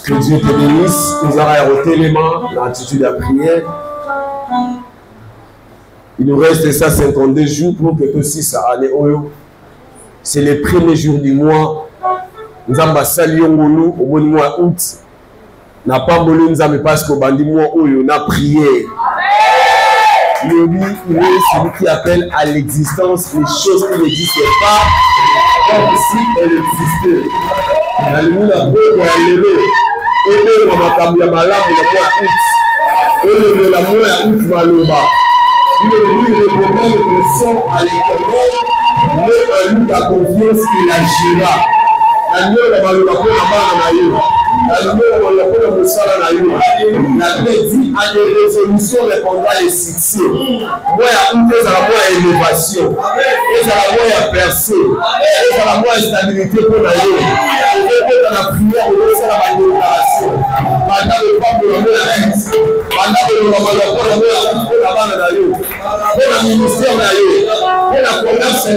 Que Dieu te bénisse. Nous allons ôter les mains, l'attitude à prière. Il nous reste 152 jours pour que tout ça aille au. C'est les premiers jours du mois. Nous avons salué au mois août. N'a pas voulu nous amener parce qu'au bandi mois où on a prié. Il est celui qui appelle à l'existence les choses qui n'existaient pas comme si elles existaient. Alléluia. Et on a cambié ma lame le mois août. Et le mois août va le bas. Il est le moment de pression à l'école. Mais lui a confiance qu'il agira. La nuit, on va le rappeler la dit à des résolutions répondant à des succès. Moi, il y a une élévation. Il y a une percée. Il y a une stabilité pour la vie. Il y a la prière, il y a la déclaration. Pendant le temps de la pendant le ministère, pour la commerce, pour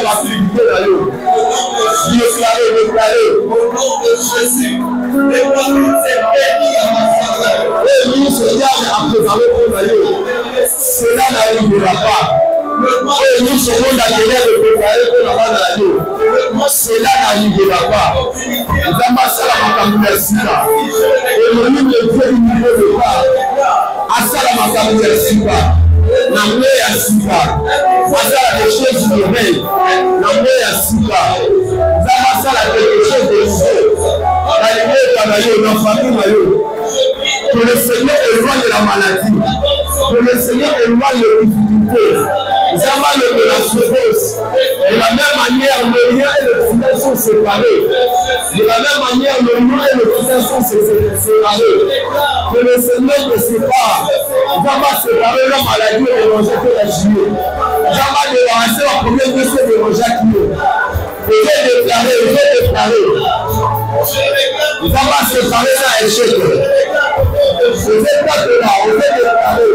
l'activité, déclarer. Au nom de Jésus. Cela n'arrivera pas. Nous serons la guerre de préparer pour la main. Cela n'arrivera pas. Nous avons ça et le livre de Dieu du niveau de pas. À ça la main Namwe ya sika, masala des choses du réveil. Namwe ya sika, masala quelque chose de nouveau. Dans la famille, que le Seigneur éloigne la maladie, que le Seigneur éloigne les difficultés, de la souffrance. De la même manière, le lien et le fidèle sont séparés. De la même manière, le lien et le fidèle sont séparés. Que le Seigneur te sépare. Il va séparer la maladie et le rejet de la juillet. Il va débarrasser la première blessure de rejet qui est. Il va déclarer. Il va séparer ça échec. Vous êtes pas de là, vous êtes déclaré.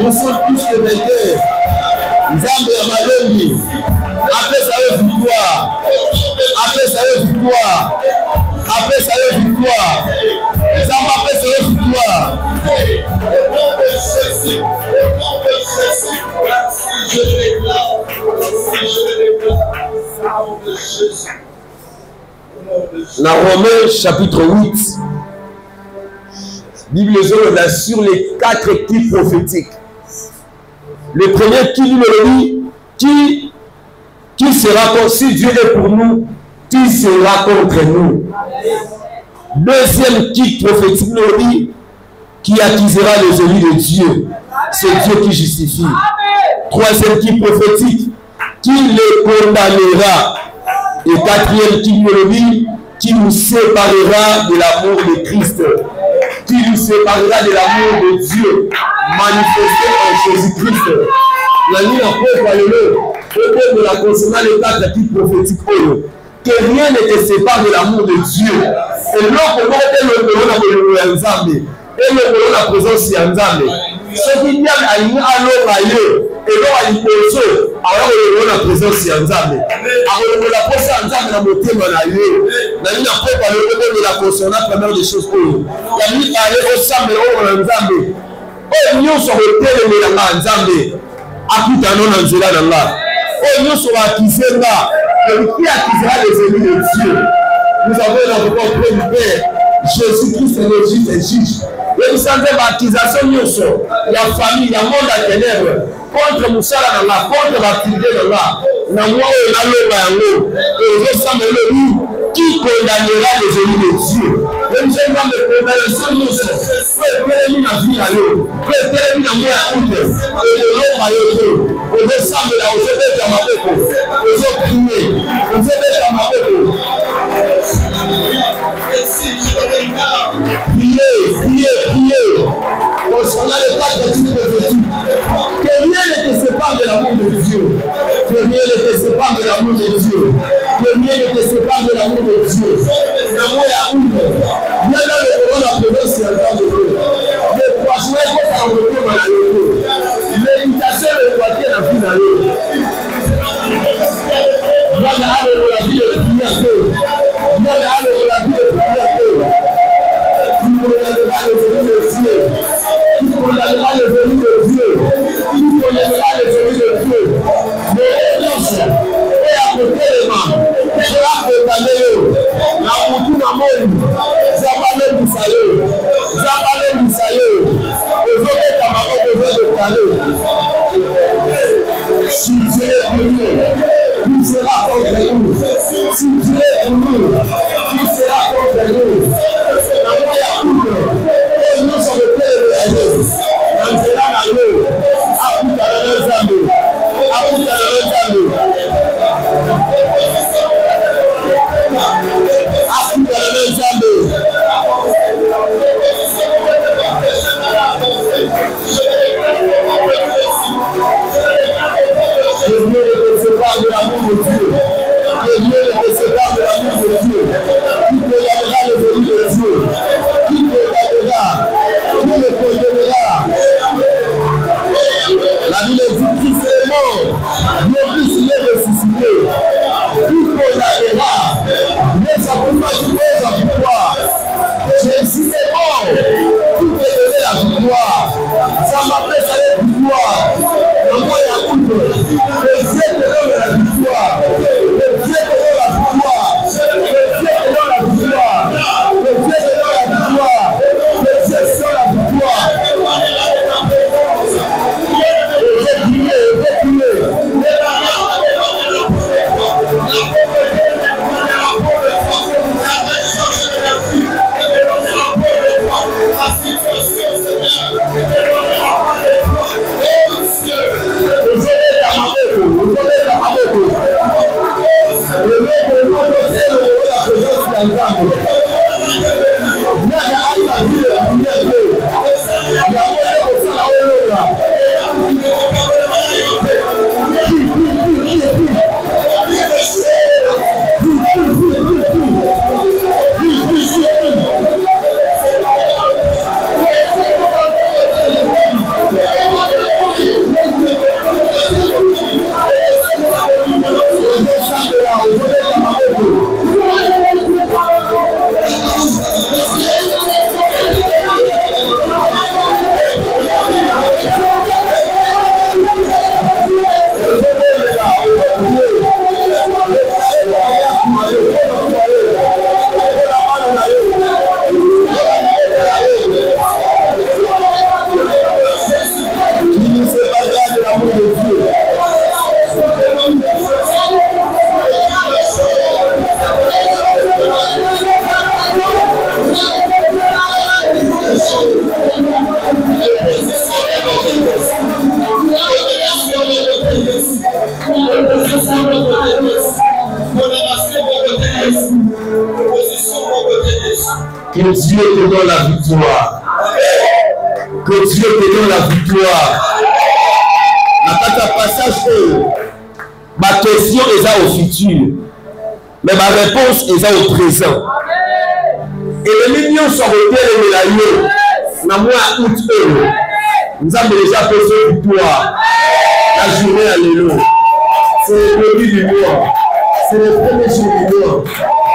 Nous sommes plus que vainqueurs. Nzambe ya Malombi. Après ça, victoire. Après ça, victoire. Après ça, victoire. Nzambe après ça, victoire. Dans Romains chapitre 8, Bible là sur les 4 types prophétiques. Le premier qui nous dit, qui sera contre, si Dieu est pour nous, qui sera contre nous. Deuxième type prophétique nous dit, qui accusera les élus de Dieu. C'est Dieu qui justifie. Troisième type prophétique, qui les condamnera. Et quatrième type nous dit, qui nous séparera de l'amour de Christ. Qui nous séparera de l'amour de Dieu manifesté en Jésus-Christ. La nuit en au de la concernant les 4 types prophétiques, que rien ne te sépare de l'amour de Dieu. Et l'autre, on a Nzambe. Et le la présence de Nzambe. Ce qui vient à l'eau, et l'eau à l'hyposo, alors on a la présence de Nzambe. Alors on a posé Nzambe dans le thème de l'eau. La nuit après, par le de la concernant la première des choses. La nuit aller au Sambe, au Nzambe. Oh, nous sommes au thème de la Nzambe. Akuta non en zela dans là. Oh, nous sommes accusés là. Qui accusera les ennemis de Dieu? Nous avons notre propre Père. Jésus-Christ est le juge et juge. Et nous avons l'accusation, il y a famille, il y a monde à ténèbres. Contre Moussala dans là, contre l'activité dans là. Dans moi, il y a l'eau. Et nous sommes le loup. Qui condamnera les élus de Dieu. Le jeune homme de condamnation, nous sommes. Peut être mis dans vie à l'eau. Peut être mis dans moi à route. Et le long à l'eau. On veut s'amener là. On veut mettre dans ma peau. On veut prier. On veut mettre dans ma peau. Priez. Concernant les pas de toute prophétie. Que rien ne te sépare de l'amour de Dieu. Que rien ne te sépare de l'amour de Dieu. Que rien ne te sépare de l'amour de Dieu. L'amour est à une. Viens dans le moment de la présence et le temps de Dieu. Le poisson est comme un retour dans la loto. L'éducation est droitier dans la vie dans l'eau. Viens dans la vie de prière. Viens dans la vie de prière. Tu condamneras les ennemis de Dieu. Tu condamneras les ennemis de Dieu. Tu condamneras les ennemis de Dieu. Mais l'annonce est à côté des mains. Tu seras condamné. La moutou n'a pas Zabalé Moussaïe. Les autres camarades devaient de parler. Si Dieu est pour nous, qui sera contre nous? Si Dieu est pour nous, qui sera contre nous? Nous sommes le père de la vie. Dans cela, la loi, à tout à l'heure, Zambé. Que Dieu ne te sépare de l'amour de Dieu. Que Dieu ne te sépare de l'amour de Dieu. Qui te gardera le béni de Dieu. Qui te gardera. Qui le condamnera. La Bible dit qui c'est mort. Dieu Christ il est ressuscité. Qui condamnera. Mais ça peut pas jouer la victoire. Jésus est mort. Qui te donner la victoire. Ça m'appelle ça la victoire. L'amour est à coupe. Le Dieu te donne la victoire. Le Dieu te donne la victoire. Le Dieu te donne la victoire. Le Dieu te donne la victoire. Le Dieu te donne la victoire. Je vais prier. Que Dieu te donne la victoire. Que Dieu te donne la victoire. Dans ta passage, ma question est au futur. Mais ma réponse est au présent. Et les millions sont retenus de la lieu. Dans le mois août, nous avons déjà fait cette victoire. La journée, alléluia. C'est le début du mois. C'est le premier jour du mois.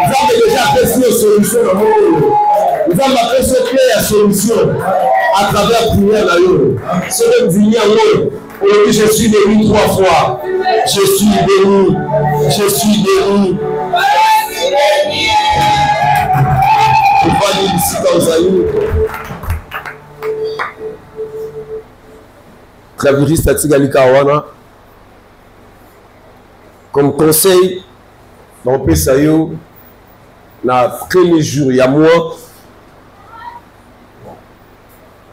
Nous avons déjà fait cette solution dans le monde. Nous avons fait cette claire solution à travers la prière d'ailleurs. Ce que nous disons, aujourd'hui je suis béni 3 fois. Je suis béni. Je suis béni. Je vais dire ici dans Zaïre. Traviriste Atigali Kawana. Comme conseil, dans le Pessayo, le premier jour, il y a moi.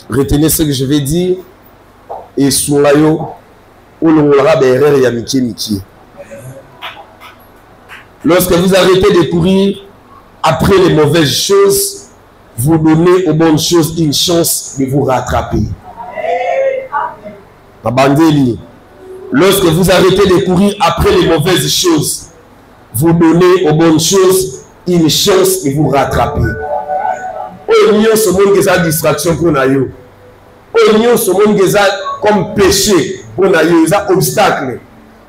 Retenez ce que je vais dire. Et sur la yo, où l'on aura des erreurs, il y a Miki. Lorsque vous arrêtez de courir après les mauvaises choses, vous donnez aux bonnes choses une chance de vous rattraper. Babandeli. Lorsque vous arrêtez de courir après les mauvaises choses, vous donnez aux bonnes choses une chance de vous rattraper. Au milieu, ce monde qui a distraction pour nous. Au milieu, ce monde qui a comme péché pour nous, il a obstacle.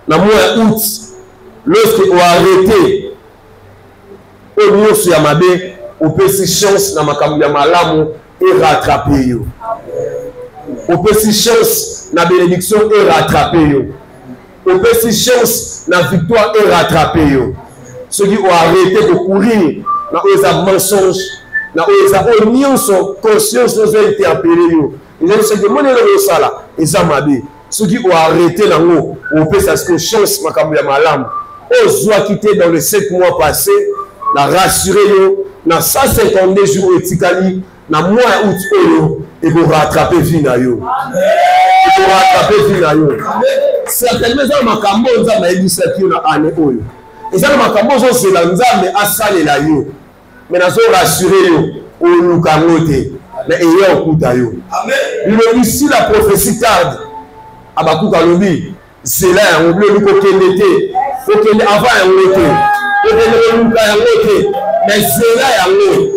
Dans le mois d'août, lorsque vous arrêtez, au milieu, sur Yamabé, vous pouvez si chance dans ma malamu et rattraper. Vous pouvez si chance dans la bénédiction et rattraper. Vous pouvez si chance dans la victoire et rattraper. Ceux qui ont arrêté de courir dans les mensonges, dans les unions sont conscients de les interpeller. Ils ont dit que mon élève ça là, ils ont mabé. Ceux qui ont arrêté dans l'eau, on peut s'assurer chance ma malam. Aux oies quitté dans les 7 mois passés, la rassurer dans 152 jours éthiquement, dans le mois août, et vous rattraper vie na yo. Et vous rattraper vie na yo. Certainement ça ma cambo ça m'a dit ça qui na année oyo. Et ça ma cambo ça c'est la nzambe asale la yo. Mais na so rassurer yo o lukangote. Mais ayez okuta yo. Amen. Il ici la prophétie tarde. Abakuka lobi, c'est là on veut lui kokendete. Kokende avant un wote. Kokende luka ya wote. Mais c'est là ya wote.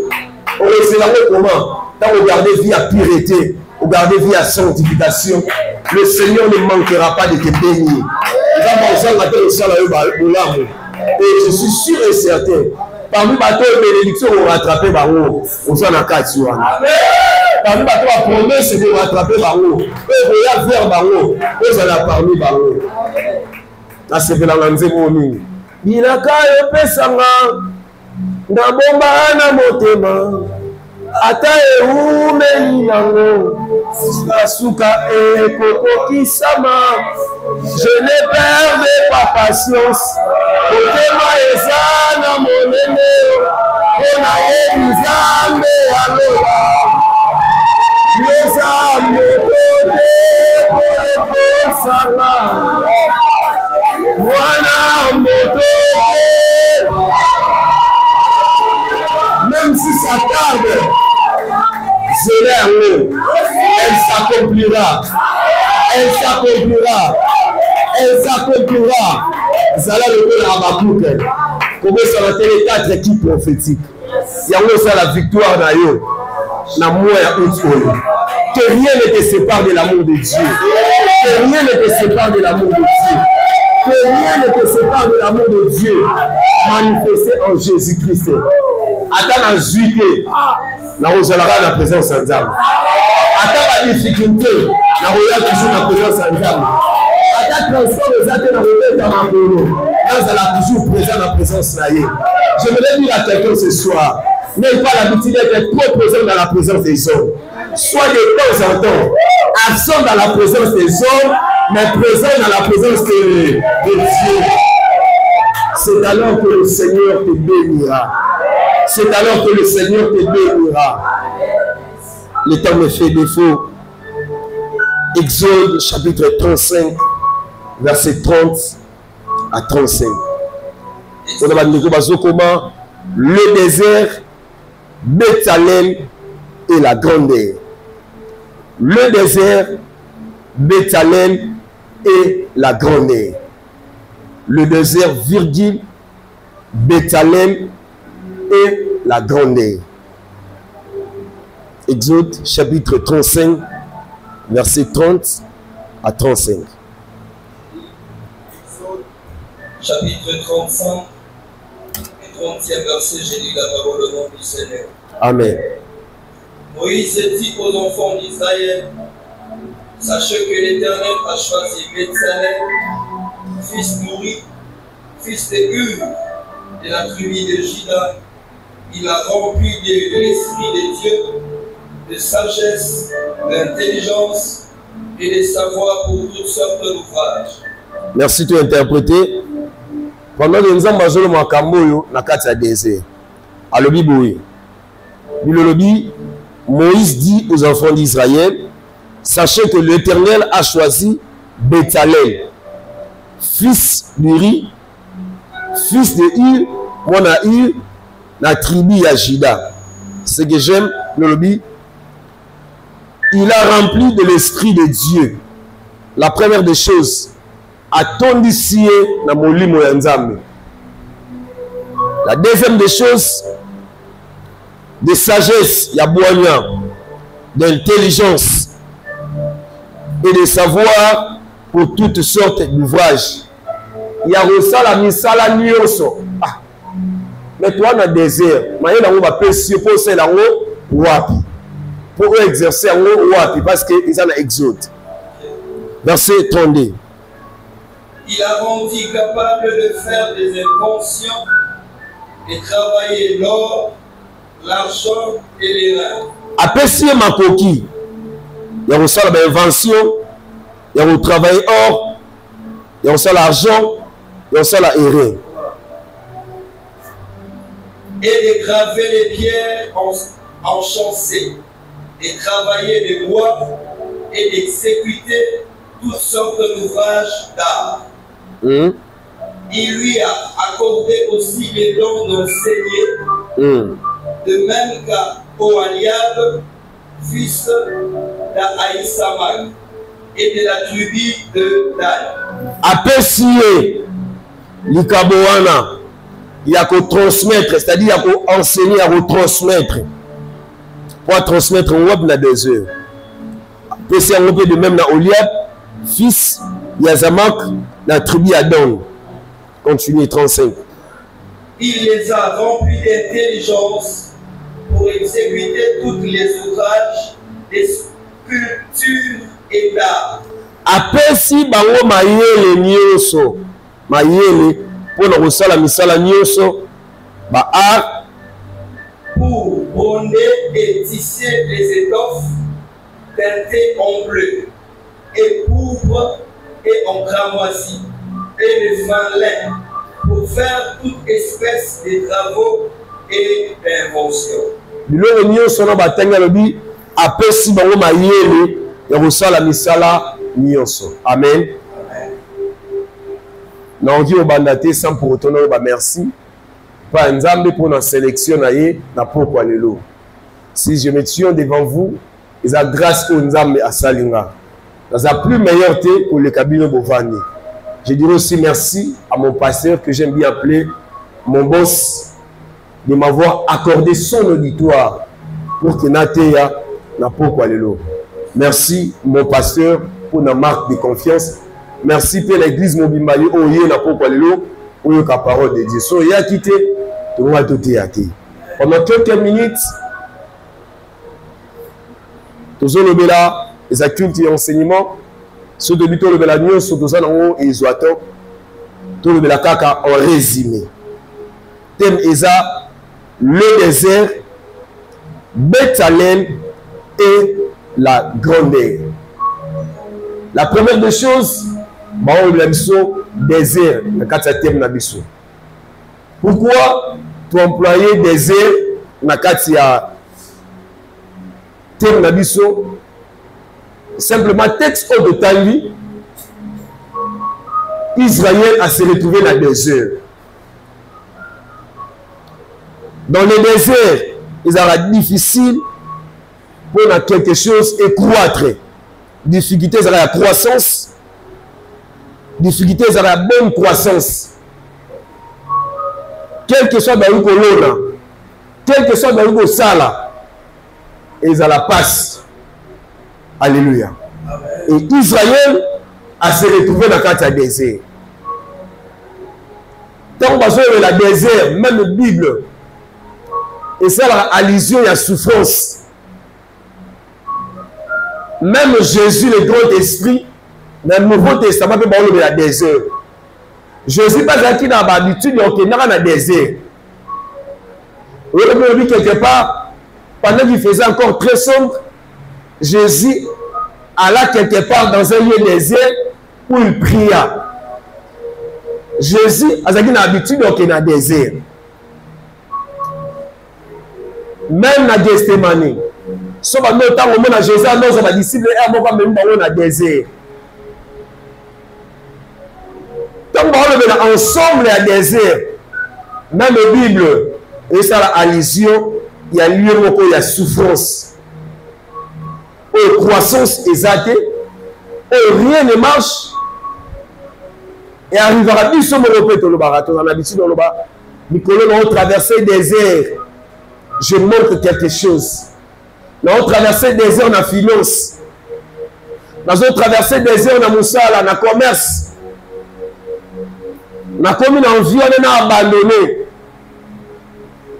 On c'est là comment? Quand vous gardez vie à pureté, vous gardez vie à sanctification, le Seigneur ne manquera pas de te bénir. Et je suis sûr et certain, parmi les bateaux de bénédiction, vous rattrapez Barreau. Vous en avez quatre. Parmi les bateaux de promesse, vous rattrapez Barreau. Vous avez vers Barreau. Vous en avez parmi Barreau. Là, c'est que la langue moni. Binaka yopesanga na bomba na motema. Ata eumeli yango suka ekokokisama. Je ne perdrai pas patience. Motema eza na monene ona nzambe aloba. Nzambe kote sala. Mwana moto. Même si ça tarde, c'est là elle s'accomplira. Elle s'accomplira. Elle s'accomplira. Ça là le peu à Bakouk. Comment ça va être les 4 équipes prophétiques. Il y a aussi la victoire d'ailleurs. Dans le mois d'août. Que rien ne te sépare de l'amour de Dieu. Que rien ne te sépare de l'amour de Dieu. Que rien ne te sépare de l'amour de Dieu manifesté en Jésus-Christ. Attends en juillet, nous allons la présence en Dieu. Attends la difficulté, nous allons toujours la présence en Dieu. Attends transport les attentes dans le dans ma boulot. Nous allons toujours présent dans la présence de Dieu. Je voudrais dire à quelqu'un ce soir, n'ayez pas l'habitude d'être trop présent dans la présence des hommes. Sois de temps en temps absent dans la présence des hommes, mais présent dans la présence de Dieu. C'est alors que le Seigneur te bénira. C'est alors que le Seigneur te bénira. Le temps me fait défaut. Exode chapitre 35, verset 30 à 35. Le désert, Bethléem et la grandeur. Le désert, Bethléem et la grandeur. Le désert, virgule, Bethléem et la grandeur. Exode chapitre 35, verset 30 à 35. Exode chapitre 35 et 30e verset, j'ai lu la parole au nom du Seigneur. Amen. Moïse dit aux enfants d'Israël, sachez que l'Éternel a choisi Bethléem, fils d'Uri, fils de Hur, de la tribu de Juda. Il a rempli de l'esprit de Dieu, de sagesse, d'intelligence et de savoir pour toutes sortes d'ouvrages. Merci de interpréter. Pendant que nous avons besoin de Makamboyo, na kati ya désert. à l'Obi-Boé. Moïse dit aux enfants d'Israël, sachez que l'Éternel a choisi Béthalel, fils d'Uri, fils de Hur, mon Hur, la tribu Yajida. Ce que j'aime, le lobby, il a rempli de l'esprit de Dieu. La première des choses, attendissier na molimo ya Nzambe. La deuxième des choses, de sagesse, yaboania, d'intelligence et de savoir pour toutes sortes d'ouvrages. Il y a aussi la misala nyoso. Ah, mais toi dans le désert, maye na ba pesi pour c'est la wapi. Pour exercer en wapi parce que ils en a exode. Verset 32. Il a rendu capable de faire des inventions et travailler l'or, l'argent et les reins. Apesi makoki. Il y a aussi l'invention, il y a travailler or, il y a aussi l'argent, il y a aussi la erreur. Et de graver les pierres enchâssées, de travailler les bois et d'exécuter toutes sortes d'ouvrages d'art. Il lui a accordé aussi les dons d'enseigner, de même qu'à Oholiab, fils d'Aïsamak, et de la tribu de Dan. Apesiye l'ikaboana, il y a qu'à transmettre, c'est-à-dire il y a qu'à enseigner, à retransmettre. Pour transmettre un web dans 2 heures. Apesiye un peu de même dans Oholiab, fils d'Aïsamak, la tribu d'Adon. Continue 35. Il les a remplis d'intelligence pour exécuter tous les ouvrages des sculptures et d'art. Apesi bango mayele nyoso. Mayele pour na kosala misala nyoso ba art pour bonder et tisser les étoffes teintées en bleu et pourpre et en cramoisi et le fin lin pour faire toute espèce de travaux et d'inventions. Biloko nyonso na batanga lobi apesi bango mayele ya kosala misala nyonso. Amen. Na ongi obanda te sans pour autant ba merci pa Nzambe pour na sélection na ye na poko lelo. Si je me tiens devant vous, ils a grâce au Nzambe a salinga. Dans un plus meilleur thé pour le cabine bovani. Je dirais aussi merci à mon pasteur que j'aime bien appeler mon boss de m'avoir accordé son auditoire pour que Nateya n'a pas quoi lelo. Merci mon pasteur pour la marque de confiance. Merci pour l'église Mobimbaye Oye n'a pas quoi lelo pour la parole de Dieu. So ya quitté tout le monde tout est. Pendant quelques minutes, tous les là les accultes et enseignements. Ceux de l'Utah, le Belagneux, ceux de Zanon et Isoaton, tout le Belakaka en résumé. Thème Esa, le désert, Béthalel et la grandeur. La première des choses, désert, le thème Nabiso. Pourquoi tu employer désert dans thème Nabiso? Simplement, texte au de Tangi, Israël a se retrouvé dans le désert. Dans le désert, il sera difficile pour quelque chose et croître. Difficulté, c'est la croissance. Difficulté, c'est la bonne croissance. Quel que soit le colonna, quel que soit le sala, ils ont la passe. Alléluia. Et Israël a se retrouvé dans le désert. Tant qu'on va la désert, même la Bible, et ça la allusion à la souffrance. Même Jésus, le grand esprit, dans le Nouveau Testament, peut parler de la désert. Jésus pas qui dans l'habitude, donc il est dans le désert. Vous voyez quelque part, pendant qu'il faisait encore très sombre, Jésus alla quelque part dans un lieu désert où il pria. Jésus a l'habitude donc il est dans le désert. même na Gethsemane so ba no tango mona Jésus anoza ba disciple et moko même bango na désert tango ba le ensemble à désert même la Bible et ça la allusion il y a lieu moko il y a souffrance et croissance exacte et rien ne marche et arrivera plus sur mon répète le baraton en habitude dans le bas Nicolas nous traverser des airs je montre quelque chose nous avons traversé des heures dans la finance nous avons traversé des heures dans le Moussala, dans le commerce nous avons commis dans vie on a abandonné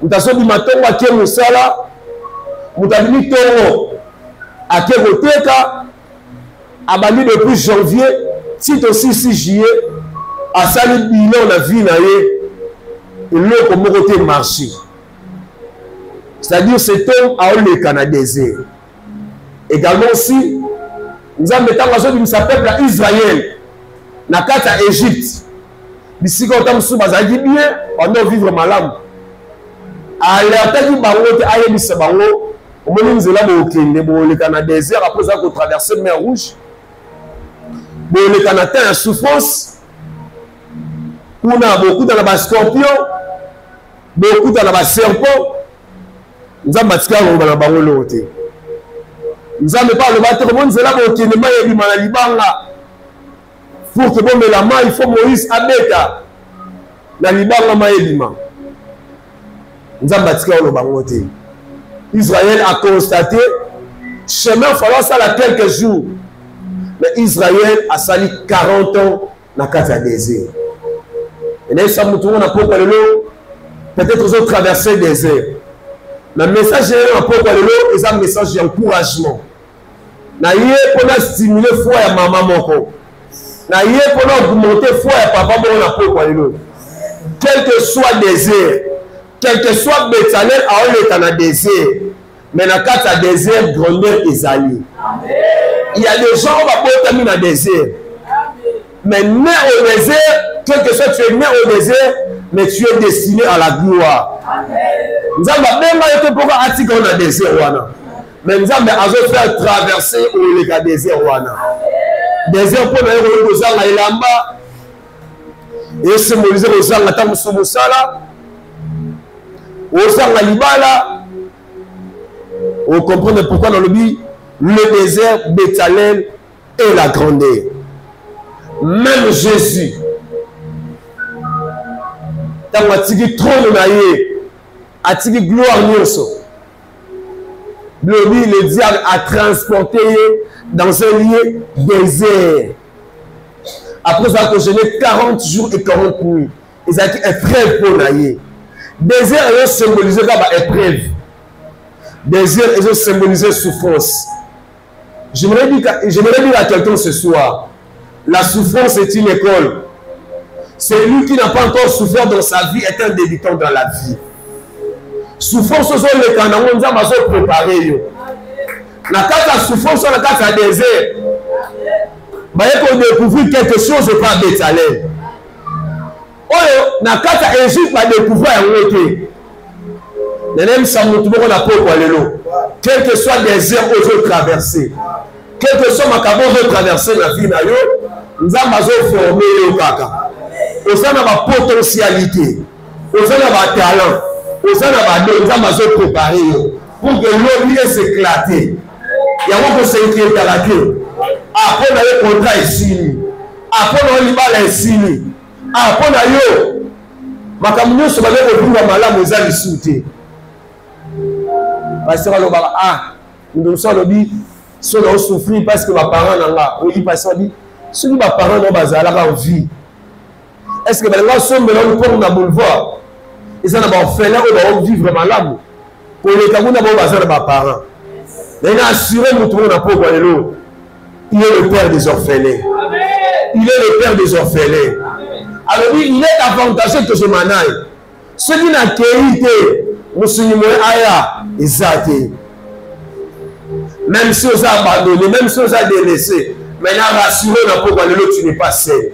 nous avons dit matin à qui Moussala nous avons dit Toro à qui Goteka abandonné depuis janvier titre aussi 6 juillet à salut bilan la vie et le comme côté marché. C'est-à-dire cet homme a eu le Canada. Également aussi, nous avons mis un peuple à Israël, dans la carte à Égypte. Ici, quand on a dit bien, on doit vivre malade. À l'attaque du baron, à Yébissa Bango, on a dit que le Canada désert, après avoir traversé la mer Rouge, le Canada a souffrance. On a beaucoup dans la scorpion, beaucoup dans la serpent. Nous avons bâti dans la banque. Nous avons pas le bâtiment, nous avons dit que nous avons pour que bon la main, il faut Moïse Abeka. La libanga maïlima. Nous avons bâti dans la banque. Israël a constaté, chemin falloir ça là quelques jours. Mais Israël a sali 40 ans dans le désert. Et là, ça nous tourne à peut-être qu'ils ont traversé des airs. Le message est un peu c'est un message d'encouragement. Naïe pour stimuler foi à maman moko. Naïe pour augmenter foi à papa mon. Quel que soit désert, quel que soit Béthalel, à on est dans le désert. Mais dans le désert, grandeur est alliée. Il y a des gens qui vont pas terminer dans le désert. Mais né au désert, quel que soit tu es né au désert, mais tu es destiné à la gloire. Nous avons même été pour attirer dans le désert. Mais nous avons fait traverser le désert. Désert pour nous aux gens à Ilamba. Et symboliser aux gens à Tamusumusala. Aux gens à Libala. On comprend pourquoi dans le but, le désert, Béthalel et la grandeur. Même Jésus, dans la trône a tiré gloire le diable a transporté dans un lieu désert. Après ça, que je n'ai 40 jours et 40 nuits. Ils ont dit épreuve pour naïe. Désert est symbolisé comme épreuve. Désert est symbolisé souffrance. J'aimerais dire à quelqu'un ce soir. La souffrance est une école. Celui qui n'a pas encore souffert dans sa vie est un débutant dans la vie. Souffrance, ce sont les canaux, nous avons préparé. La carte à souffrance, la carte à désert. Pour découvrir quelque chose, je pas Béthalel. La carte à Égypte, va découvrir un côté. Quel que soit des heures où je traverser, quel que soit ma cabane de traverser la vie, nous avons formé le caca. Nous avons ma potentialité, nous avons ma talent, nous avons préparé pour que l'eau puisse s'éclater. Il y a beaucoup de s'inquiéter à la queue. Après, on a eu le contrat ici. Après, on a eu le bal ici. Après, on a eu ma camion se battait au bout de la malade, nous avons sauté. Parce que nous sommes dit, si on souffre parce que mes parents n'ont pas, on dit parce qu'on dit, si mes parents n'ont pas en vie, est-ce que les gens sont venus pour un boulevard? Ils sont orphelins ou vivre vraiment là. Pour les Camerounais, ils ont des parents. Mais il a assuré que nous avons pas l'eau. Il est le père des orphelins. Il est le père des orphelins. Alors il est avantageux que je m'en aille. Celui qui n'a qualité, nous sommes aya, exact. Même si on a abandonné, même si on a délaissé, maintenant rassuré dans pourquoi l'eau, tu n'es pas seul.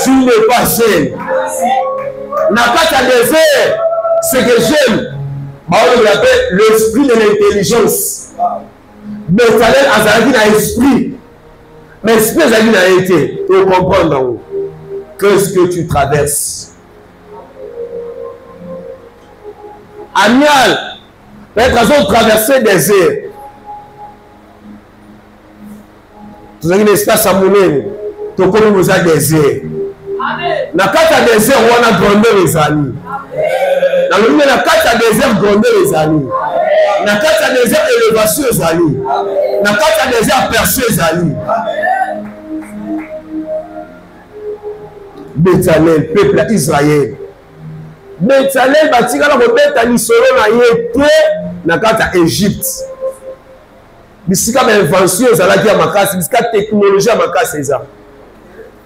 Tu n'es pas seul. N'a pas qu'à désert, c'est que j'aime. on appelle l'esprit de l'intelligence. Betzalel azalaki na esprit. Mais l'esprit azalaki na été. Tu comprends qu'est-ce que tu traverses. Amial, peut-être traverser des airs. Vous avez un espace à monnaie. Tu connais nous des airs. Na kata des airs, on a grandeur les amis. Na le na kata des airs, grandeur les amis. Na kata des airs, élévation les amis. Na kata des airs, percée les amis. Betzalel, peuple Israël. Betzalel batika la kobeta lisolo na yete na kata Égypte. Bisika ba invention ezalaki ya makasi, bisika technologie ya makasi eza.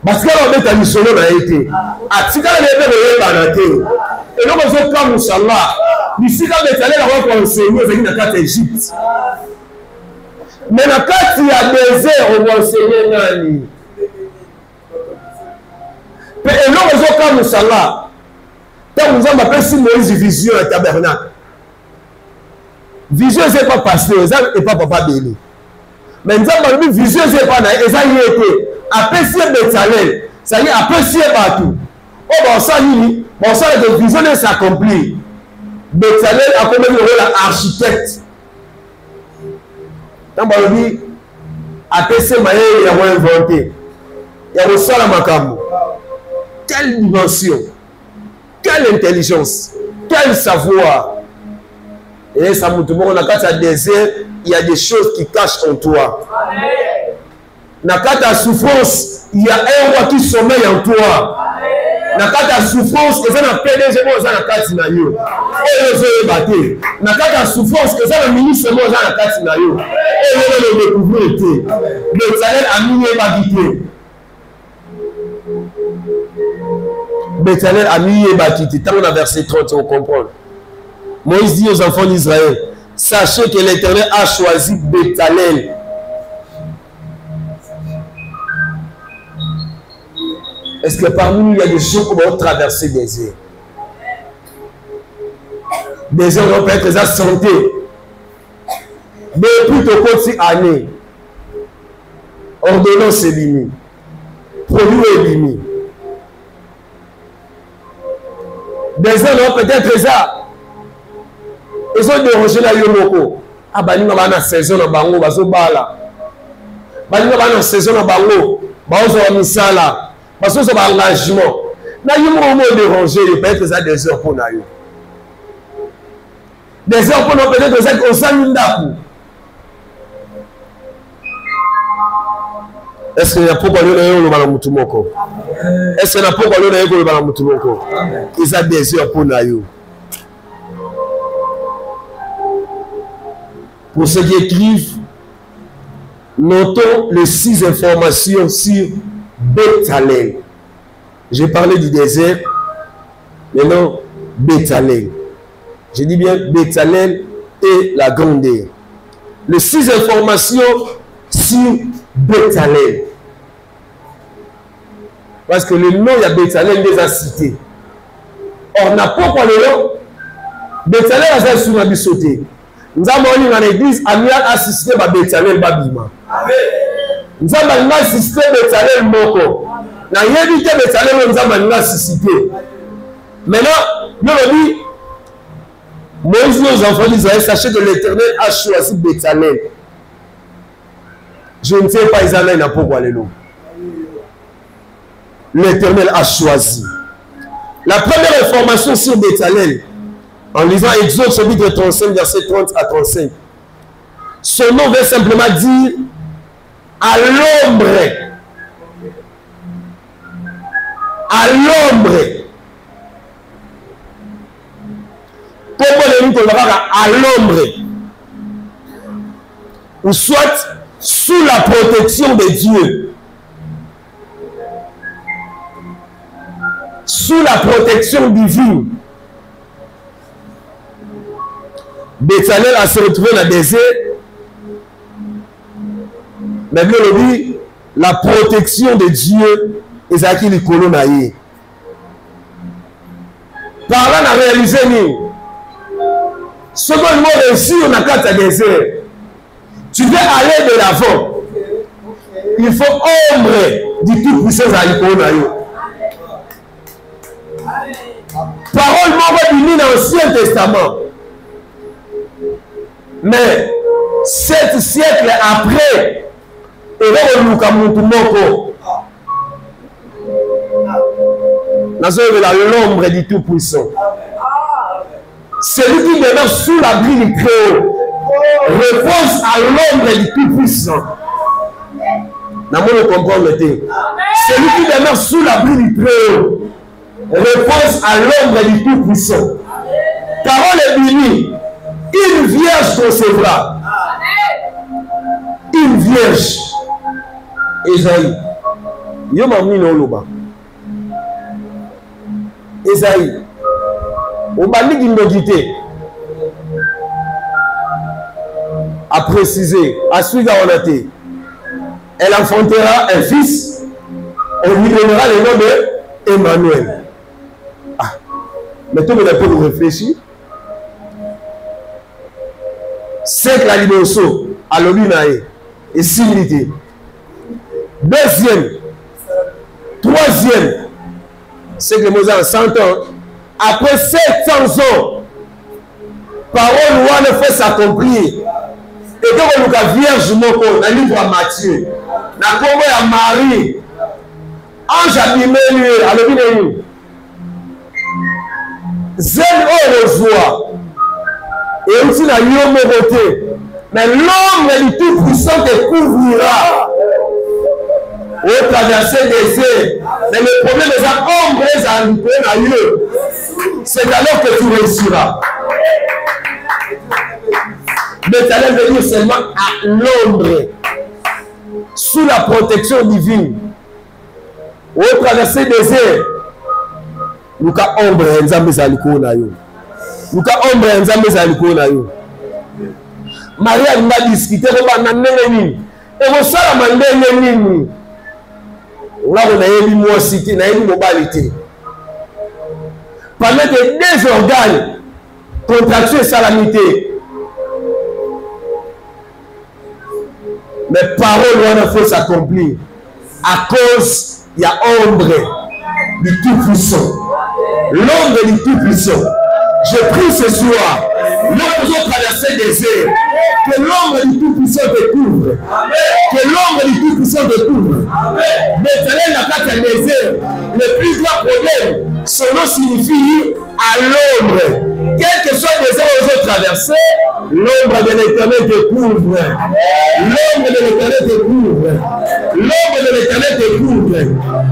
Batika la kobeta lisolo na yete. Atika la lebe yeba na te. Eloko zo ka musalla. Bisika Betzalel la ko enseigner ezalaki na kata Égypte. Mais na kati ya désert on va enseigner nani. Mais eloko zo ka musalla. Quand nous avons appelé si Moïse vision à tabernacle. Vision, ce n'est pas pasteur, ce n'est pas papa Béli. Mais nous avons appelé vision, ce n'est pas naïf, et ça y était. Après si Betzalel, ça y est, après si partout. Oh, bon, ça y est, bon, ça y est, vision s'accomplit. Betzalel a comme le rôle d'architecte. Quand on dit, après ce maïs, il y a inventé. Il y a aussi la makambo. Quelle dimension! Quelle intelligence, quel savoir. Et ça montre que dans le désert, il y a des choses qui cachent en toi. Dans la souffrance, il y a un roi qui sommeille en toi. Dans la souffrance, il y a un PDG qui est dans la yo. Dans la souffrance, il y a un ministre qui est dans la yo. Et il y a le découvert. Le salaire a mis ma guité. Betzalel a mis et bâti. Tant on a verset 30, on comprend. Moïse dit aux enfants d'Israël, sachez que l'Éternel a choisi Betzalel. Est-ce que parmi nous, il y a des gens qui vont traverser des airs? Des airs vont être à santé. Depuis ton côté année, ordonnance est limite. Produit est limite. Des gens peut-être ça. Ils ont dérangé la yomoko. Ah, bah, nous avons une saison dans Bango, bah, so bala. Bah, nous avons une saison dans Bango, bah, on a mis ça là. Parce que c'est un engagement. Na yomoko dérangé, peut-être ça des heures pour nous. Des heures pour nous, peut-être ça qu'on s'en d'appui. Est-ce qu'il y a pas de l'eau dans le Moutoumoko? Est-ce qu'il y a pas de l'eau dans le Moutoumoko? Ils ont des heures pour nous. Pour ceux qui écrivent, notons les 6 informations sur Betzalel. J'ai parlé du désert, maintenant Betzalel. Je dis bien Betzalel et la grandeur. Les 6 informations sur Betzalel. Parce que le nom, il y a Betzalel, les a cités. Or, on n'a pas parlé de nom. Betzalel a fait sur la sauté. Nous avons dit dans l'église, Amial a assisté à Betzalel Babima. Nous avons assisté à Betzalel Moko. Nous avons dit que Betzalel nous avons assisté. Maintenant, nous avons dit, Moïse dit aux enfants d'Israël, sachez que l'Éternel a choisi Betzalel. Je ne sais pas, Israël n'a pas quoi aller là. L'Éternel a choisi. La première information sur Betzalel, en lisant Exode chapitre 35, verset 30 à 35, son nom veut simplement dire à l'ombre. À l'ombre. À l'ombre. Ou soit sous la protection de Dieu. Sous la protection divine. Betzalel a se retrouvé dans le désert. Mais bien le dit, la protection de Dieu est ce qui est colonaïe. Par là, on a réalisé Ce qu'on doit réussir, on a 4 désert. Tu veux aller de l'avant. Il faut ombre du Tout-Puissant à l'Ikonayo. Parole membre dans l'Ancien Testament. Mais 7 siècles après, il y a l'ombre du Tout-Puissant. Celui qui demeure sous l'abri du Très-Haut repose à l'ombre du Tout-Puissant. Celui qui demeure sous l'abri du Très-Haut repose à l'ombre du Tout-Puissant. Parole est bénie. Une vierge concevra. Une vierge. Esaïe. Yo mamni no loba. Esaïe. Obani Gimbogité a précisé, a suivi à Onaté. Elle enfantera un fils, on lui donnera le nom de Emmanuel. Ah, mais tout le monde peut réfléchir. C'est que la libération à l'obinae et similité. Deuxième, troisième, c'est que Moses en 100 ans, après 700 ans, parole ouane fait s'accomplir. Et quand on a vierge moko, dans le livre à Matthieu, na kombo ya Marie, ange abimé lui, à l'obinae. Zen au rejoint. Et aussi la lion beauté. Mais l'homme du Tout-Puissant te couvrira. Au traverser des airs. Mais le problème est que l'ombre c'est alors que tu réussiras. Mais tu allais venir seulement à l'ombre. Sous la protection divine. Au traverser des airs. Nous avons ombre et nous avons Luka ombre nzambe za likolo na yo. Maria a discuté ko na ndenge nini. E ko sala mandenge nini. Ngako na yebi mwasi na yebi mobalité. Pendant que 2 organes contractuels salamité. Mais parole on a fait s'accomplir à cause il y a ombre du Tout-Puissant. L'ombre du Tout-Puissant. Je prie ce soir, lorsque vous traversez des airs, que l'ombre du Tout-Puissant te couvre. Que l'ombre du Tout-Puissant te couvre. Mais tel n'a pas des airs. Le plus grand problème, son nom signifie à l'ombre. Quel que soit les airs où vous traversez, l'ombre de l'Éternel te couvre. L'ombre de l'Éternel te couvre. L'ombre de l'Éternel te couvre.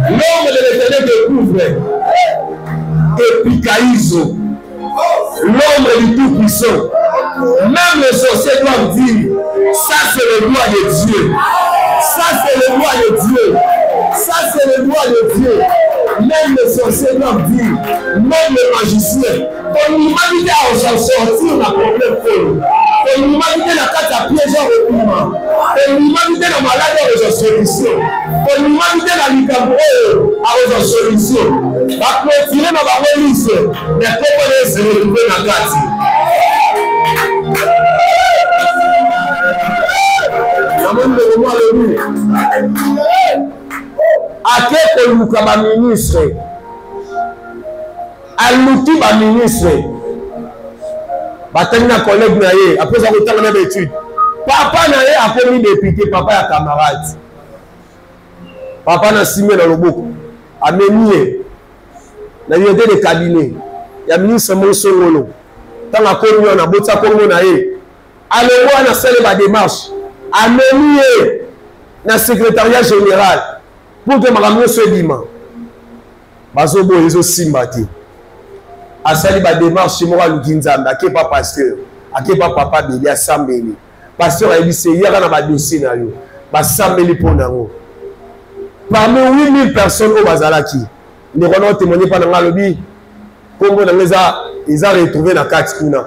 L'ombre de l'Éternel te couvre. Et puis Caïso. L'ombre du Tout-Puissant. Même les sorciers doivent dire, ça c'est le droit de Dieu. Ça c'est le droit de Dieu. Ça c'est le droit de Dieu. Même les sorciers doivent dire, même les magiciens. Pour l'humanité à s'en sortir, on a problème pour nous. Pour l'humanité, la carte à piège en recoupement. Pour l'humanité, la maladie à sa solution. Pour l'humanité, la licabro à sa solution. La clôture dans la police, mais comment se retrouver dans la carte? À quel ministre? À l'outil ba ministre. Batana collègue naé après ça autant même étude. Papa naé a commis député, papa ya camarade. Papa na simé dans le boko. A menier. Na unité de cabinet. Ya ministre Monsongolo. Tant la communion na botsa kongo naé. Allez na sele ba démarche. A menier na secrétariat général pour que makambo soit bima. Bazobo ezo simbati. Asali ba démarche moi lukinzamba ake pas pasteur ake pas papa beli asambeli pasteur ayebise yaka na ba dossier na yo ba sambeli pona ngo parmi 8000 personnes au bazalaki ne kono témoigner pas na lobi kombo na ngeza ils ont retrouvé na carte kuna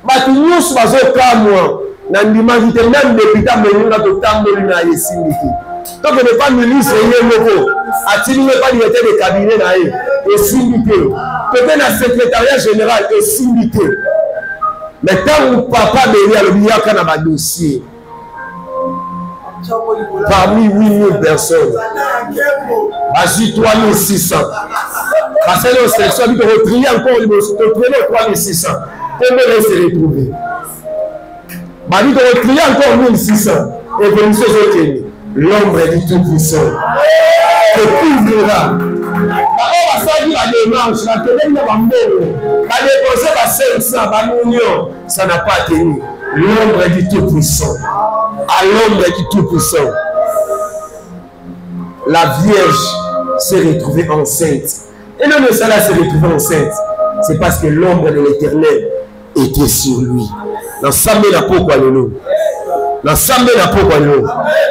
batu nyusu bazoka moi na ndima vite même député melinga to tamboli na yesimiki donc ne pas ministre yemoko atili ne pas directeur de cabinet na ye et syndiqué peut-être le secrétariat général est syndiqué Mais quand mon papa derrière le milliard quand on a dossier, parmi 8000 personnes, vas-y 3600. Parce que la sélection a dit de retrier encore, de traîner 3600. Combien va se retrouver? M'a dit de retrier encore 1600. Et vous nous l'ombre du Tout-Puissant te couvrira. On va faire la démarche, la télé n'a pas mort. La dépenser à 500, à millions, ça n'a pas tenu. L'ombre du Tout-Puissant. À l'ombre du Tout-Puissant. La Vierge s'est retrouvée enceinte. Et non, mais cela s'est retrouvée enceinte. C'est parce que l'ombre de l'Éternel était sur lui. L'ensemble n'a pas quoi le nom. L'ensemble n'a pas quoi le nom.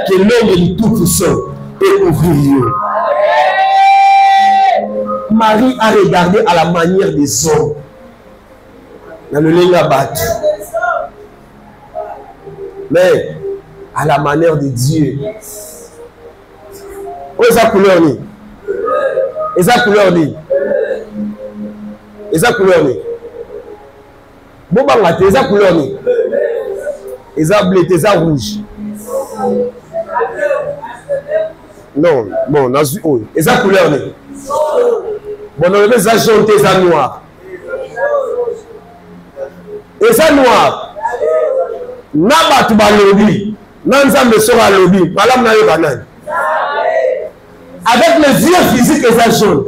Que l'ombre du Tout-Puissant est ouvert. Marie a regardé à la manière des hommes. Dans le Lengabat. Mais à la manière de Dieu. Où est sa couleur ni? Et sa couleur ni? Et sa couleur ni? Bon, et sa couleur ni? Et sa bleu, et sa rouge? Non, bon, et sa couleur ni? Bon, on a ça jaune, et ça noir. Et ça noir. N'a pas de lobby. N'a pas de lobby. Madame n'a pas de avec les yeux physiques et ça jaune.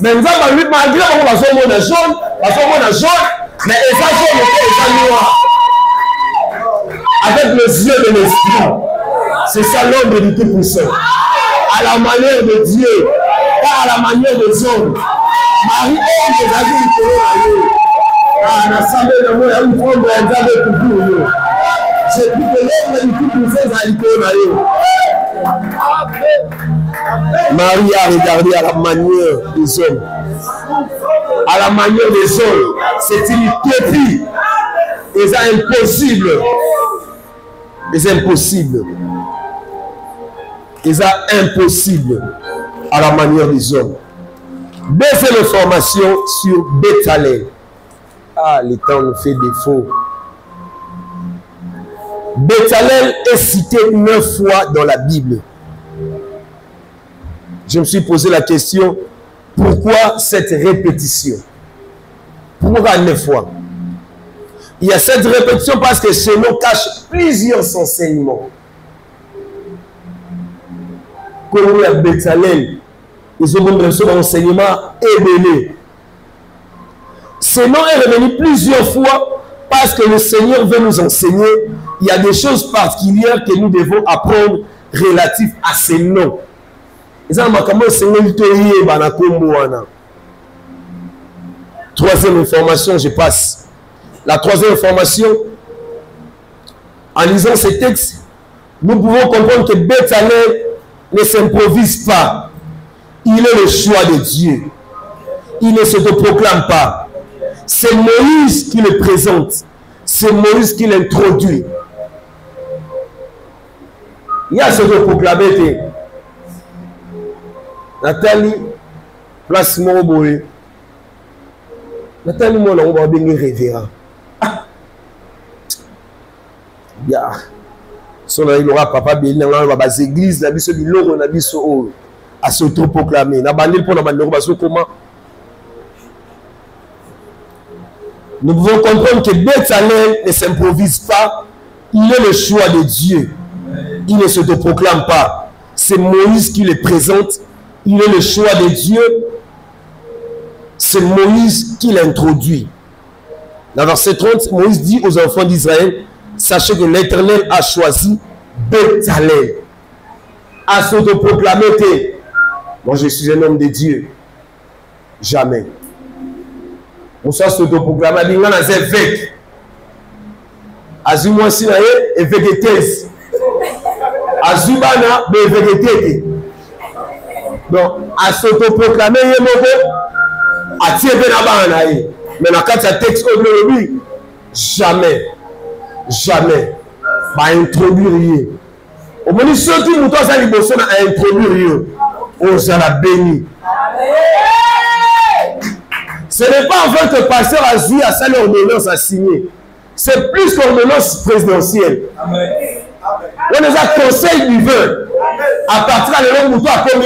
Mais nous avons vu malgré qu'on va se montrer jaune, mais ça jaune et ça noir. Avec les yeux de l'esprit. C'est ça l'ombre du Tout-Puissant. À la manière de Dieu, pas à la manière des hommes. Marie aime les amis du Coran. Ah, l'assemblée de moi, il y a une forme de tout. C'est plus que l'ombre du Tout-Puissant à l'Icoran. Marie a regardé à la manière des hommes. À la manière des hommes. C'est une utopie. Et c'est impossible. Et c'est impossible. Et c'est impossible à la manière des hommes. Deuxième information sur Béthalel. Ah, le temps nous fait défaut. Béthalel est cité 9 fois dans la Bible. Je me suis posé la question, pourquoi cette répétition? Pourquoi 9 fois? Il y a cette répétition parce que ce nom cache plusieurs enseignements. Comme la Béthalel, ils ont besoin d'un enseignement élevé. Ce nom est revenu plusieurs fois parce que le Seigneur veut nous enseigner. Il y a des choses particulières que nous devons apprendre relatives à ces noms. Troisième information, je passe. La troisième information, en lisant ces textes, nous pouvons comprendre que Béthalel ne s'improvise pas. Il est le choix de Dieu. Il ne se proclame pas. C'est Moïse qui le présente. C'est Moïse qui l'introduit. Il y a ce que proclamer. Nathalie, place mon boy. Nathalie, moi, on va bien révérend. Ya. Son il aura papa bien dans les églises, la biso biloko na biso à s'auto-proclamer. Na bandil pour na bandil comment. Nous pouvons comprendre que Béthalel ne s'improvise pas. Il est le choix de Dieu. Il ne se proclame pas. C'est Moïse qui le présente. Il est le choix de Dieu. C'est Moïse qui l'introduit. Dans verset 30, Moïse dit aux enfants d'Israël, sachez que l'Éternel a choisi Béthalel à s'autoproclamer. Moi, je suis un homme de Dieu. Jamais. On soit s'autoproclamer. Il y a des évêques. Azuma si évêque de thèse. Azubana, évêque de thèse. Donc, à s'autoproclamer, il y a des évêques. Mais dans le texte, jamais. Jamais. Va introduire. Au moment où ceux qui nous ont introduire, on s'en a béni. Ce n'est pas en fait que le pasteur a dit à ça l'ordonnance à signer. c'est plus qu'ordonnance présidentielle. On a un conseil divin. À partir de l'homme où toi comme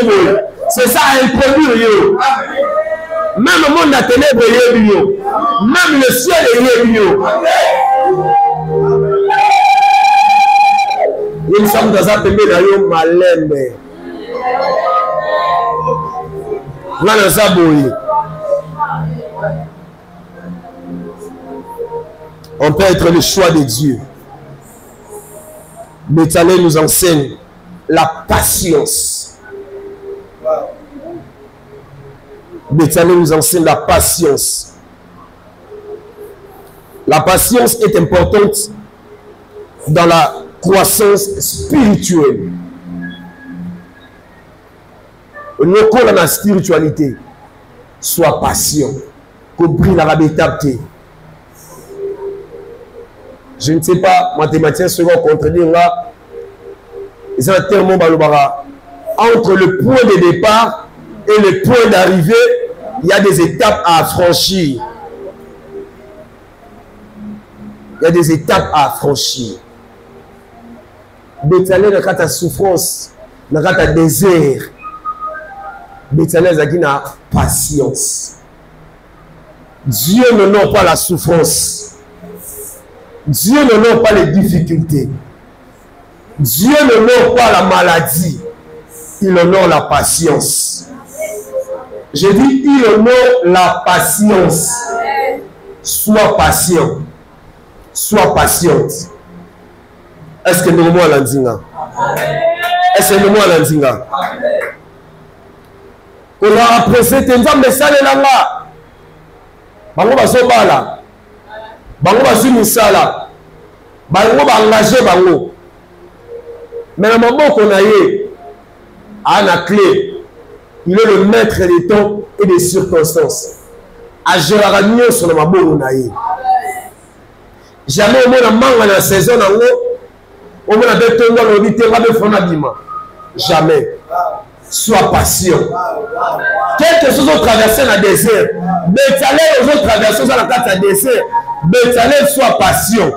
c'est ça à introduire. Même le monde a ténèbres est bio. Même le ciel est bio. Nous sommes dans un pays d'ailleurs malin. On peut être le choix de Dieu. Béthalel nous enseigne la patience. Béthalel nous enseigne la patience. La patience est importante dans la croissance spirituelle. Nous avons la spiritualité. Sois patient. Compris la rabétabilité. Je ne sais pas, mathématiciens seront contredire là. Ils ont un terme entre le point de départ et le point d'arrivée, il y a des étapes à franchir. Il y a des étapes à franchir. Béthalel n'a pas de souffrance, n'a pas de désert. Béthalel a une patience. Dieu ne nomme pas la souffrance. Dieu ne nomme pas les difficultés. Dieu ne nomme pas la maladie. Il honore la patience. Je dis, il honore la patience. Sois patient. Sois patiente. Est-ce que nous sommes à l'Andinga? Est-ce que nous sommes à l'Andinga? On a apprécié tes hommes de salle là. Bango baso bala. Bango basu misala. Bango ba engagé bango. Mais le moment qu'on a eu à la clé, il est le maître des temps et des circonstances. À gérer mieux sur le mabo on a eu. Jamais au moins dans la saison au moins dans le temps où on a dit jamais. Sois patient. Quelque chose ont traversé le désert. Béthalel aux autres traversé dans la carte de désert. Béthalel soit patient.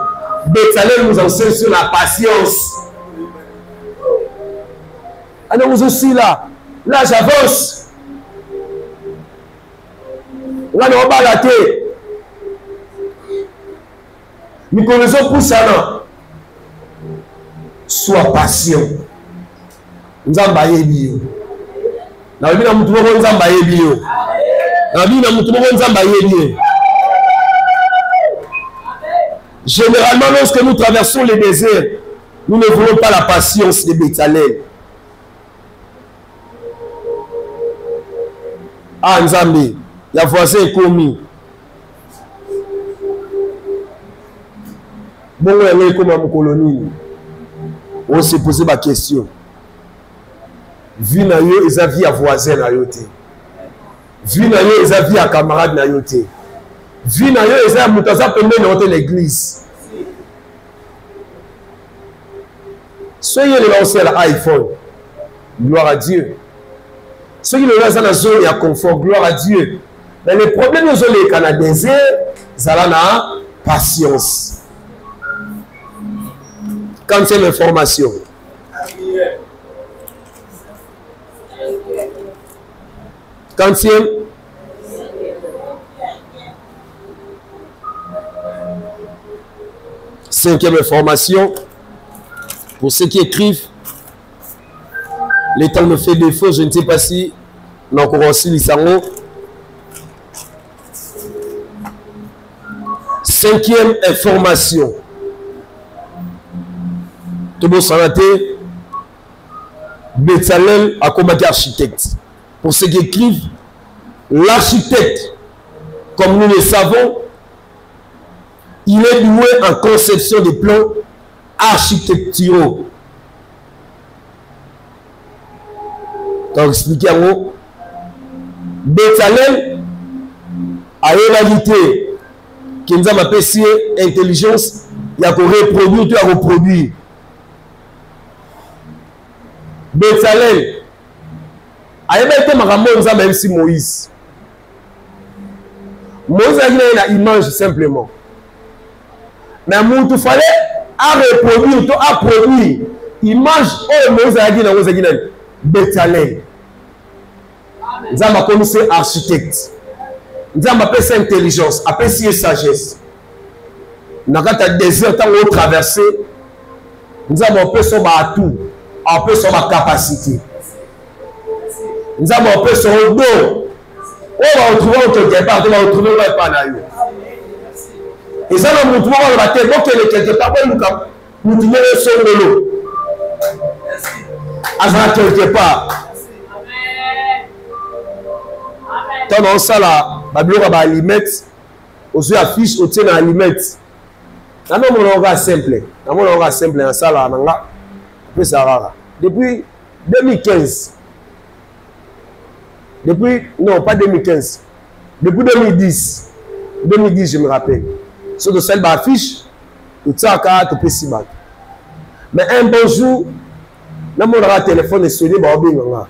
Béthalel nous enseigne sur la patience. Alors vous aussi là. Là j'avance. Là nous va la tête. Nous connaissons pour ça là. Sois patient. Nous avons baillé bio. Généralement, lorsque nous traversons les déserts, nous ne voulons pas la patience de Béthalel. Ah, Nzambe, il y a voisin commis. Bon, on est comme en colonie. On s'est posé ma question. Vu na yo, ils avaient à voisin na yo te. Vu na yo, ils avaient à camarade na yo te. Vu na yo, ils avaient à moutaza pembe na l'église. Soyez les lancers à l'iPhone. Gloire à Dieu. Ceux qui le lancent dans la zone, il y a confort. Gloire à Dieu. Mais les problèmes, nous sommes les Canadiens, ça a patience. Quand c'est l'information. Quantième. Cinquième information. Pour ceux qui écrivent, le temps me fait défaut, je ne sais pas si nous avons aussi les sangs. Cinquième information. Tout le monde s'en a été. Béthalel a combattu architecte. Pour ceux qui écrivent, l'architecte, comme nous le savons, il est doué en conception des plans architecturaux. Donc, expliquez à vous, Béthalel a réalité qui nous a apprécié intelligence, il a reproduire, tu as reproduire. Béthalel a été ma même si Moïse. Moïse a une image simplement. Mais Moutou fallait à reproduire, à produire. Image, oh, Moïse a dit, Béthalène. Nous avons appelé ça architecte. Nous avons appelé ça intelligence, appelé ça sagesse. Nous avons appelé ça désir, tant qu'on traversé. Nous avons appelé ça atout, appelé ça capacité. Nous avons appelé ça don. On va retrouver autre départ, on va retrouver le panaïo. Et ça, nous avons retrouvé le bâtiment qui est quelque part, nous avons le son de l'eau. À quelque part. Tant dans ça là, Babylone va alimenter, aussi affiche, au tien alimenter. Non, mon orga simple. Non, mon orga simple dans ça là, nanga. Peu ça rare. Depuis 2015. Depuis non, pas 2015. Depuis 2010. 2010, je me rappelle. Sur de celle affiche, tout ça à tout petit bac. Mais un bon jour, non, mon orga téléphone est sonné, bah bien nanga.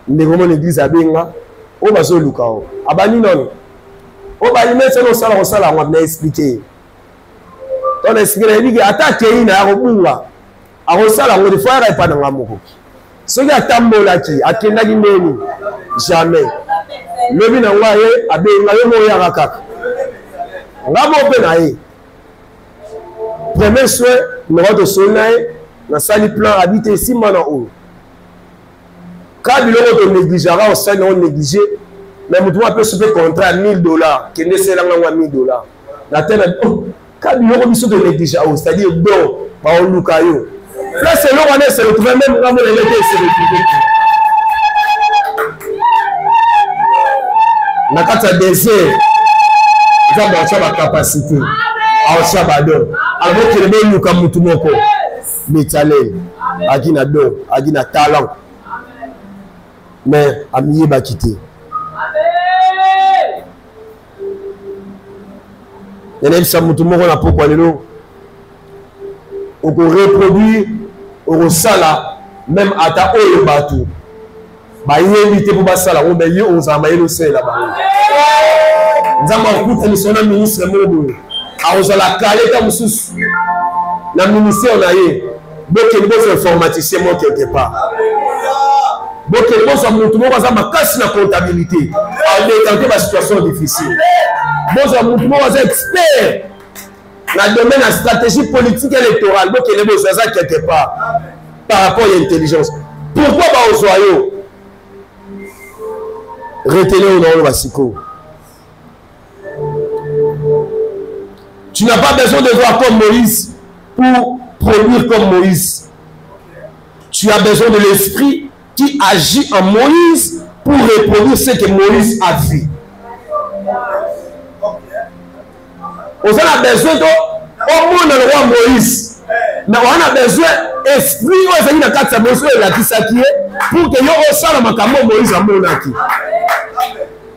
Nous avons l'église à Benga, on va se luka. Abani non. On va y mettre nos salles, on va expliquer. On explique qu'il y a attaqué une arobunga. A rosala, on ne fait pas dans l'amour. Ce qui a tambola qui a kenagi neni jamais. Le bin en waye a Benga yo moya rakak. Ngamo benaye. Premier souhait, nous avons de soleil, dans sali plan habité ici maintenant. Quand il est négligera, on sait non négligé, mais nous devons se faire contrat à $1000, qui ne sert à $1000. La terre, quand il est de négliger, c'est-à-dire, bon, on nous caillou. Là, c'est l'eau, on est, c'est le trouver même quand on est la carte à désert, nous avons la capacité. À Shabadon. Alors que les gens comme Moutoumoko, Béthalène, Agina talent. Mais Amiye va quitter. Il y a des Moutoumoko na pourquoi les lots. On peut reproduire au sala, même à ta haut bateau. Bah, il est invité pour Bassala, on est on s'en va le sel là-bas. Nous avons écouté le ministre Mobo. Alors, la calée comme sous la ministère, on a eu beaucoup de informaticien quelque part. Beaucoup de choses sont tout le monde va casser la comptabilité. On est dans une situation difficile. Bon, tout le monde est expert dans le domaine de la stratégie politique électorale. Beaucoup de choses sont quelque part par rapport à l'intelligence. Pourquoi pas au soyaux? Retenez-le dans le Bassiko. Tu n'as pas besoin de voir comme Moïse pour produire comme Moïse. Tu as besoin de l'esprit qui agit en Moïse pour reproduire ce que Moïse a vu. On a besoin au monde le roi Moïse. Mais on a besoin d'esprit où il y a 4 Moïse et la Kisaki pour que yo osala makambo Moïse a monaki.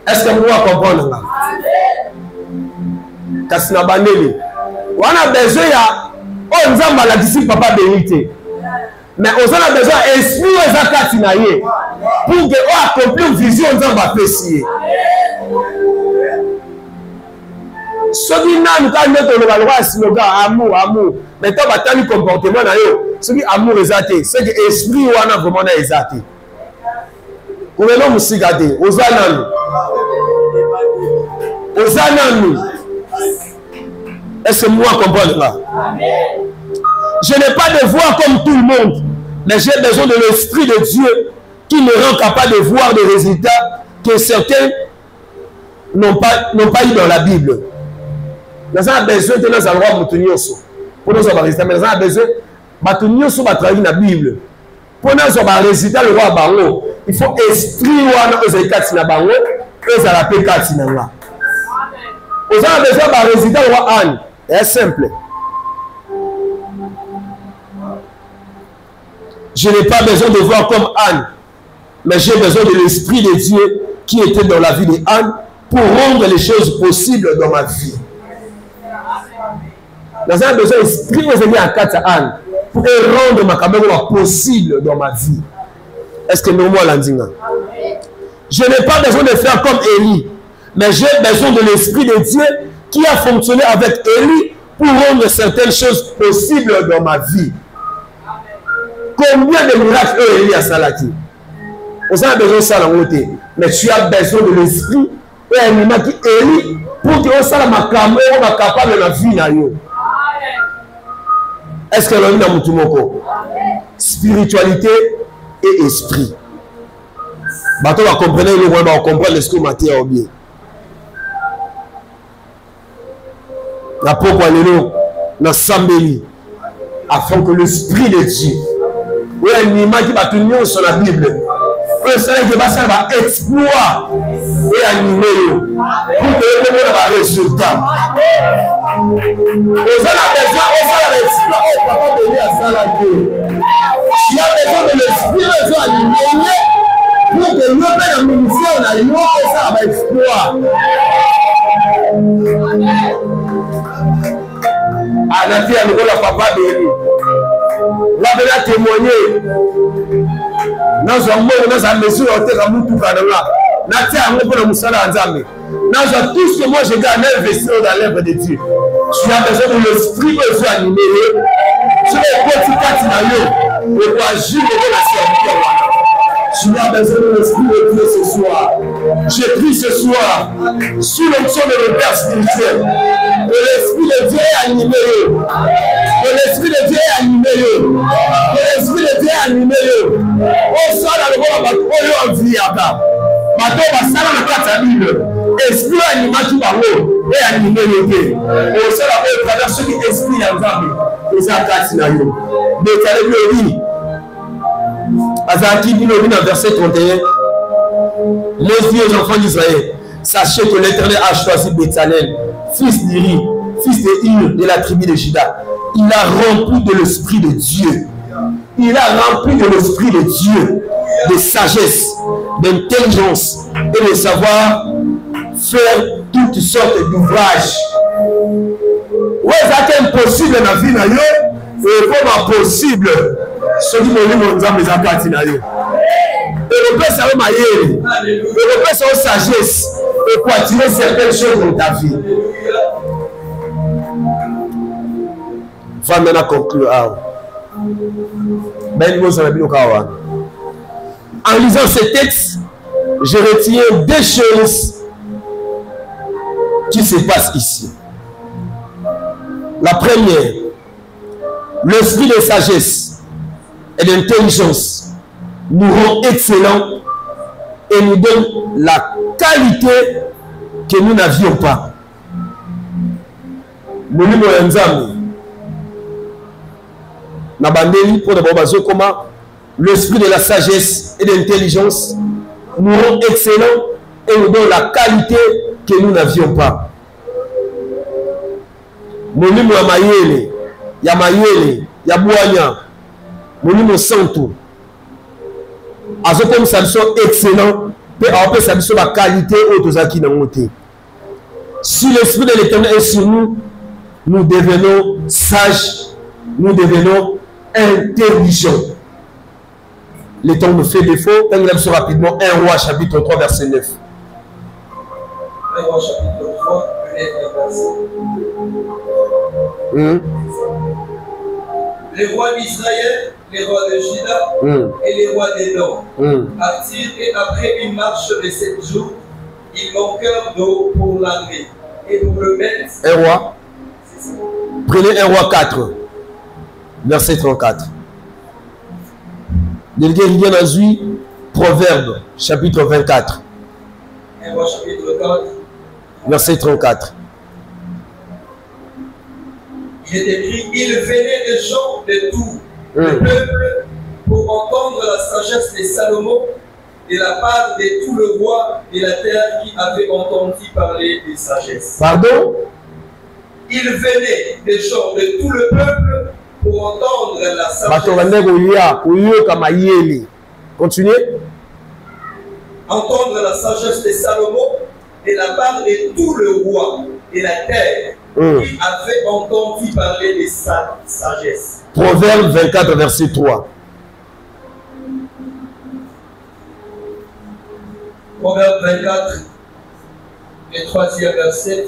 Est-ce que vous comprenez là? Kasina bandeli. On a besoin ya oh nzamba la d'ici papa bénité. Mais on a besoin esprit ezakati na ye pour que on accomplir vision nzamba apprécier. Soki nanu ka neto le balwa slogan amour mais toi batali comportement na yo soki amour ezate c'est que esprit wana vraiment na ezate. Pour le nom musigade ozananu est-ce que moi comprendre là? Je n'ai pas de voir comme tout le monde, mais j'ai besoin de l'esprit de Dieu qui me rend capable de voir des résultats que certains n'ont pas eu dans la Bible. Nous avons besoin de nos endroits Moutounioso. Pour nous avoir des résultats, mais nous avons besoin Moutounioso va travailler dans la Bible. Pour nous avoir des résultats, le roi Bango, il faut esprit wana aux na Bango, eux à la P4 là. Nous avons besoin d'un résultat le roi Anne. C'est simple. Je n'ai pas besoin de voir comme Anne, mais j'ai besoin de l'esprit de Dieu qui était dans la vie de Anne pour rendre les choses possibles dans ma vie. Nous avons besoin de l'esprit de à 4 Anne pour rendre ma caméra possible dans ma vie. Est-ce que nous moi l'andinga? Je n'ai pas besoin de faire comme Élie. Mais j'ai besoin de l'Esprit de Dieu qui a fonctionné avec Élie pour rendre certaines choses possibles dans ma vie. Combien de miracles Élie a salati? On a besoin de ça dans le côté. Mais tu as besoin de l'Esprit et un moment qui Élie pour que ça soit capable de la vie. Est-ce que l'on a un mot? Spiritualité et esprit. Bateau va comprendre le roi, va comprendre l'esprit matière ou bien. La pourquoi l'élo, dans Sambéli, afin que l'esprit de Dieu, ou un image qui va tenir sur la Bible, un soleil qui va faire un exploit et animer pour que le monde ait un résultat. Vous avez besoin de l'exploit, on va pas venir à ça la Dieu. Il y a besoin de l'esprit de animer pour que le monde ait un ministère, on a une autre et ça va exploit. À la vie, à nouveau, la papa de lui. Là, il a témoigné. Dans un mot, dans un mesure, on était comme tout là. Natia a repris le moussala en Zambie. Dans tout ce que moi je gagne, investir dans l'œuvre de Dieu. Tu as besoin de l'esprit que tu as animé. Tu es petit catinayo. Et pour agir de la serviteur. Tu as besoin de l'esprit de Dieu ce soir. Je prie ce soir, sous l'onction de nos pères spirituels, que l'esprit de Dieu est animé. Que l'esprit de Dieu est animé. Que l'esprit de Dieu est animé. On sort dans le monde, on est en vie à bas. Bateau va s'en aller dans la Bible. Esprit animé qui va haut et animé le pied. On sort à travers ceux qui esprit en Zambie. Ils ont cassé dans l'eau. Mais tu as le oui. Azaki dit dans verset 31. Les vieux enfants d'Israël, sachez que l'Éternel a choisi Béthalel, fils d'Iri, fils de Ir, de la tribu de Juda. Il a rempli de l'esprit de Dieu. Il a rempli de l'esprit de Dieu, de sagesse, d'intelligence et de savoir faire toutes sortes d'ouvrages. Ouais, c'est impossible dans la vie, c'est comme impossible. Ce qui me dit mon Dieu, mes amis, et le père, ça va mailler. Et le père, ça va sagesse. Et pour attirer certaines choses dans ta vie. Va maintenant conclure. En lisant ce texte, je retiens deux choses qui se passent ici. La première, l'esprit de sagesse et d'intelligence nous rend excellents et nous donne la qualité que nous n'avions pas. Comment l'esprit de la sagesse et de l'intelligence nous rend excellents et nous donne la qualité que nous n'avions pas. Molimo ya mayele, ya mayele, ya boanya, molimo santo. Azo comme ça sont excellents, peut après ça sont la qualité autozaki na monté. Si l'esprit de l'Éternel est sur nous, nous devenons sages, nous devenons intelligents. Le temps nous fait défaut, quand il aime rapidement 1 Roi chapitre 3 verset 9. 1 Roi chapitre 3 verset 9. Les rois d'Israël, les rois de Juda et les rois d'Édom partirent et après une marche de 7 jours, ils manquèrent d'eau pour l'armée et pour le mettre. 1 Roi. Prenez 1 Roi 4, verset 34. Délégué Rivière Proverbe, chapitre 24. 1 Roi chapitre 4, verset 34. Il est écrit, il venait des gens de tout le peuple pour entendre la sagesse de Salomon de la part de tout le roi de la terre qui avait entendu parler de sagesse. Pardon? Il venait des gens de tout le peuple pour entendre la sagesse. Continuez. Entendre la sagesse de Salomon de la part de tout le roi de la terre qui avait entendu parler de sa sagesse. Proverbe 24, verset 3. Proverbe 24, le 3e verset,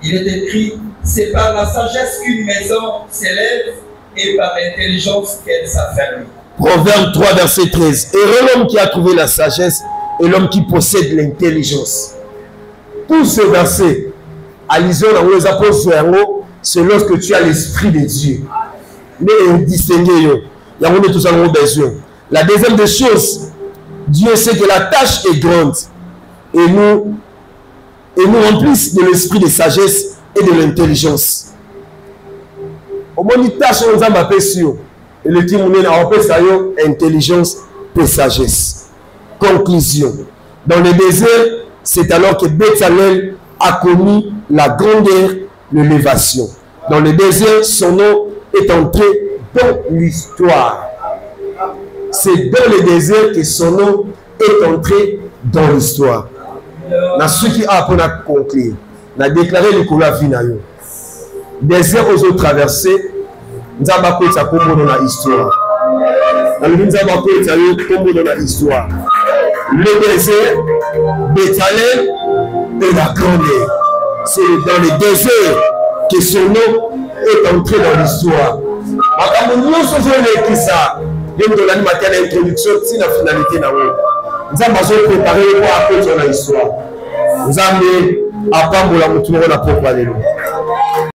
il est écrit, c'est par la sagesse qu'une maison s'élève et par l'intelligence qu'elle s'affermit. Proverbe 3, verset 13. Heureux l'homme qui a trouvé la sagesse et l'homme qui possède l'intelligence. Tous ces versets, à l'isole, dans les apôtres, c'est lorsque tu as l'esprit de Dieu. Mais distinguer, il y a tout ça besoin. La deuxième des choses, Dieu sait que la tâche est grande et nous remplissons de l'esprit de sagesse et de l'intelligence. Au moins, une tâche, on a appelé sur et le team on appelle ça intelligence et sagesse. Conclusion. Dans le désert, c'est alors que Béthalel a connu la grandeur, l'élévation. Dans le désert, son nom est entré dans l'histoire. C'est dans le désert que son nom est entré dans l'histoire. Dans ce qui a appris à conclure, on a déclaré le courant final. Désert aux autres traversés, nous avons appris ça comme dans l'histoire. Nous avons appris ça comme dans l'histoire. Le désert, Béthalel et la grandeur. C'est dans le désert que son nom est entré dans l'histoire. Nous avons l'introduction, c'est la finalité. Nous avons préparé pour apprendre dans l'histoire. Nous avons appris à la